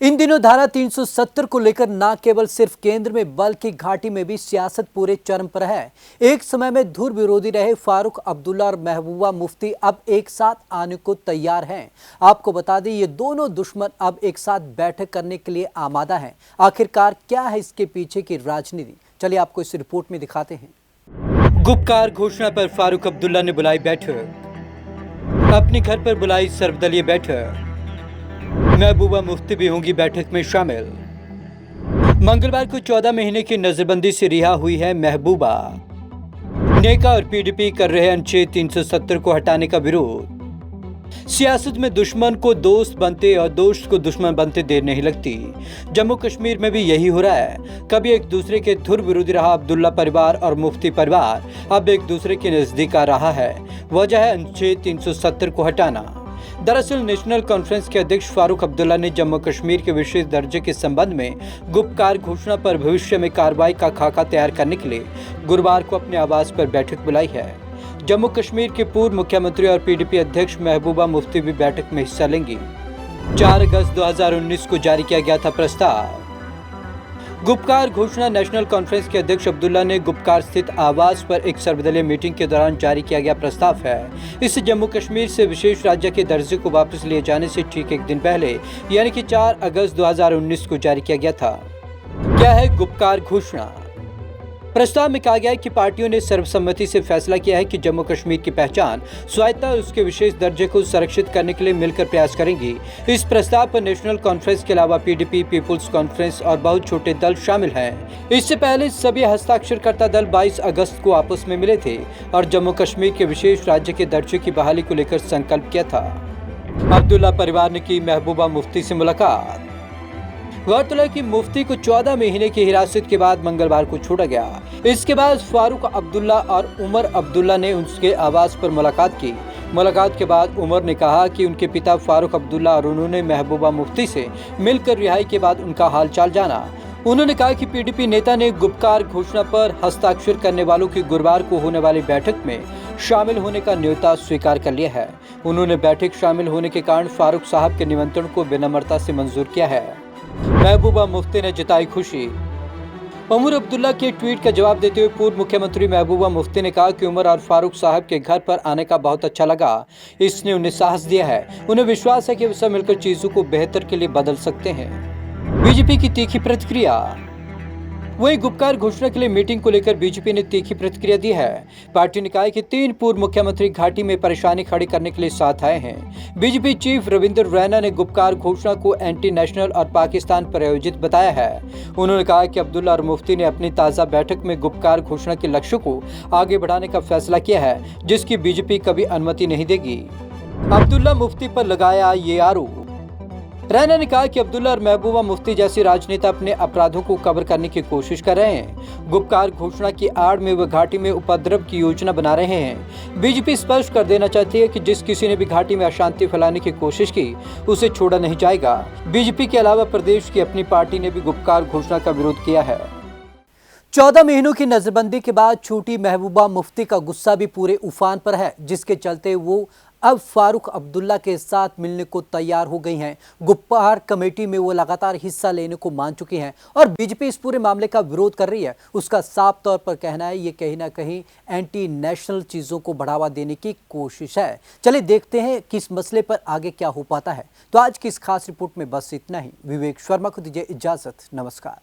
इन दिनों धारा 370 को लेकर न केवल सिर्फ केंद्र में बल्कि घाटी में भी सियासत पूरे चरम पर है। एक समय में धुर विरोधी रहे फारूक अब्दुल्ला और महबूबा मुफ्ती अब एक साथ आने को तैयार हैं। आपको बता दें ये दोनों दुश्मन अब एक साथ बैठक करने के लिए आमादा हैं। आखिरकार क्या है इसके पीछे की राजनीति, चलिए आपको इस रिपोर्ट में दिखाते हैं। गुपकार घोषणा पर फारूक अब्दुल्ला ने बुलाई बैठक, अपने घर पर बुलाई सर्वदलीय बैठक। महबूबा मुफ्ती भी होंगी बैठक में शामिल। मंगलवार को 14 महीने की नजरबंदी से रिहा हुई है महबूबा। नेका और पीडीपी कर रहे अनुच्छेद 370 को हटाने का विरोध। सियासत में दुश्मन को दोस्त बनते और दोस्त को दुश्मन बनते देर नहीं लगती। जम्मू कश्मीर में भी यही हो रहा है। कभी एक दूसरे के धुर विरोधी रहा अब्दुल्ला परिवार और मुफ्ती परिवार अब एक दूसरे के नजदीक आ रहा है। वजह है अनुच्छेद 370 को हटाना। दरअसल नेशनल कॉन्फ्रेंस के अध्यक्ष फारूक अब्दुल्ला ने जम्मू कश्मीर के विशेष दर्जे के संबंध में गुपकार घोषणा पर भविष्य में कार्रवाई का खाका तैयार करने के लिए गुरुवार को अपने आवास पर बैठक बुलाई है। जम्मू कश्मीर के पूर्व मुख्यमंत्री और पीडीपी अध्यक्ष महबूबा मुफ्ती भी बैठक में हिस्सा लेंगी। 4 अगस्त 2019 को जारी किया गया था प्रस्ताव। गुपकार घोषणा नेशनल कॉन्फ्रेंस के अध्यक्ष अब्दुल्ला ने गुपकार स्थित आवास पर एक सर्वदलीय मीटिंग के दौरान जारी किया गया प्रस्ताव है। इससे जम्मू कश्मीर से विशेष राज्य के दर्जे को वापस लिए जाने से ठीक एक दिन पहले यानी कि 4 अगस्त 2019 को जारी किया गया था। क्या है गुपकार घोषणा? प्रस्ताव में कहा गया है कि पार्टियों ने सर्वसम्मति से फैसला किया है कि जम्मू कश्मीर की पहचान, स्वायत्तता और उसके विशेष दर्जे को संरक्षित करने के लिए मिलकर प्रयास करेंगी। इस प्रस्ताव पर नेशनल कॉन्फ्रेंस के अलावा पीडीपी, पीपुल्स कॉन्फ्रेंस और बहुत छोटे दल शामिल हैं। इससे पहले सभी हस्ताक्षरकर्ता दल 22 अगस्त को आपस में मिले थे और जम्मू कश्मीर के विशेष राज्य के दर्जे की बहाली को लेकर संकल्प किया था। अब्दुल्ला परिवार ने की महबूबा मुफ्ती से मुलाकात। गौरतलब कि मुफ्ती को 14 महीने की हिरासत के बाद मंगलवार को छोड़ा गया। इसके बाद फारूक अब्दुल्ला और उमर अब्दुल्ला ने उसके आवास पर मुलाकात की। मुलाकात के बाद उमर ने कहा कि उनके पिता फारूक अब्दुल्ला और उन्होंने महबूबा मुफ्ती से मिलकर रिहाई के बाद उनका हालचाल जाना। उन्होंने कहा कि पीडीपी नेता ने गुपकार घोषणा पर हस्ताक्षर करने वालों की गुरुवार को होने वाली बैठक में शामिल होने का न्योता स्वीकार कर लिया है। उन्होंने बैठक शामिल होने के कारण फारूक साहब के निमंत्रण को विनम्रता से मंजूर किया है। महबूबा मुफ्ती ने जताई खुशी। उमर अब्दुल्ला के ट्वीट का जवाब देते हुए पूर्व मुख्यमंत्री महबूबा मुफ्ती ने कहा कि उमर और फारूक साहब के घर पर आने का बहुत अच्छा लगा। इसने उन्हें साहस दिया है। उन्हें विश्वास है कि वे सब मिलकर चीजों को बेहतर के लिए बदल सकते हैं। बीजेपी की तीखी प्रतिक्रिया। वहीं गुपकार घोषणा के लिए मीटिंग को लेकर बीजेपी ने तीखी प्रतिक्रिया दी है। पार्टी ने कहा है कि 3 पूर्व मुख्यमंत्री घाटी में परेशानी खड़ी करने के लिए साथ आए हैं। बीजेपी चीफ रविंद्र रैना ने गुपकार घोषणा को एंटी नेशनल और पाकिस्तान प्रायोजित बताया है। उन्होंने कहा कि अब्दुल्ला और मुफ्ती ने अपनी ताज़ा बैठक में गुपकार घोषणा के लक्ष्य को आगे बढ़ाने का फैसला किया है, जिसकी बीजेपी कभी अनुमति नहीं देगी। अब्दुल्ला मुफ्ती पर लगाया ये आरोप। रैना ने कहा कि अब्दुल्ला और महबूबा मुफ्ती जैसे राजनेता अपने अपराधों को कवर करने की कोशिश कर रहे हैं। गुपकार घोषणा की आड़ में वे घाटी में उपद्रव की योजना बना रहे हैं। बीजेपी स्पष्ट कर देना चाहती है कि जिस किसी ने भी घाटी में अशांति फैलाने की कोशिश की उसे छोड़ा नहीं जाएगा। बीजेपी के अलावा प्रदेश की अपनी पार्टी ने भी गुपकार घोषणा का विरोध किया है। 14 महीनों की नजरबंदी के बाद छूटी महबूबा मुफ्ती का गुस्सा भी पूरे उफान पर है, जिसके चलते वो अब फारूक अब्दुल्ला के साथ मिलने को तैयार हो गई हैं। गुपकार कमेटी में वो लगातार हिस्सा लेने को मान चुकी हैं और बीजेपी इस पूरे मामले का विरोध कर रही है। उसका साफ तौर पर कहना है ये कहीं ना कहीं एंटी नेशनल चीज़ों को बढ़ावा देने की कोशिश है। चलिए देखते हैं कि इस मसले पर आगे क्या हो पाता है। तो आज की इस खास रिपोर्ट में बस इतना ही। विवेक शर्मा को दीजिए इजाज़त। नमस्कार।